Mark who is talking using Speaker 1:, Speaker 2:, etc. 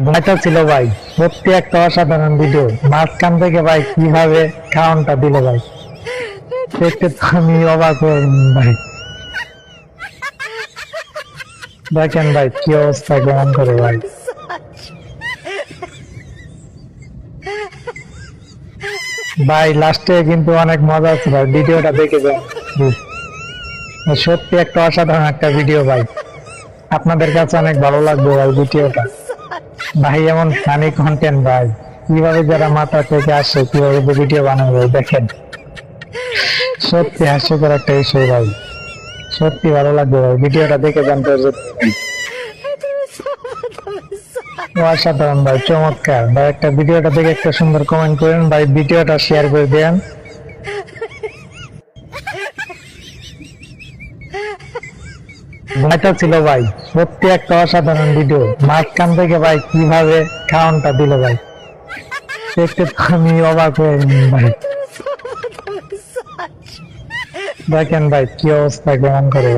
Speaker 1: ভয়টা ছিল ভাই, সত্যি একটা অসাধারণ ভিডিও। মাঝখান থেকে ভাই কিভাবে খাওয়ানটা দিল ভাই, দেখতে তো আমি অবাক হয়ে ভাই। দেখেন ভাই কি অবস্থা কেমন করে ভাই। ভাই লাস্টে কিন্তু অনেক মজা আছে ভাই, ভিডিওটা দেখে যান। সত্যি একটা অসাধারণ একটা ভিডিও ভাই, আপনাদের কাছে অনেক ভালো লাগবে ভাই ভিডিওটা। ভাই এমন ফানি কন্টেন্ট ভাই, কিভাবে যারা মাথা থেকে আসে কিভাবে ভিডিও বানাবে ভাই, দেখেন সত্যি হাস্যকর একটা বিষয় ভাই। সত্যি ভালো লাগবে ভাই, ভিডিওটা দেখে জানতে অসাধারণ ভাই, চমৎকার ভাই। একটা ভিডিওটা দেখে একটা সুন্দর কমেন্ট করেন ভাই, ভিডিওটা শেয়ার করে দেন। ভয়টা ছিল ভাই, সত্যি একটা অসাধারণ ভিডিও। মাঝখান থেকে ভাই কিভাবে খাওয়ানটা দিল ভাই, দেখতে তো আমি অবাক হয়ে ভাই। দেখেন ভাই কি অবস্থা কেমন করে ভাই।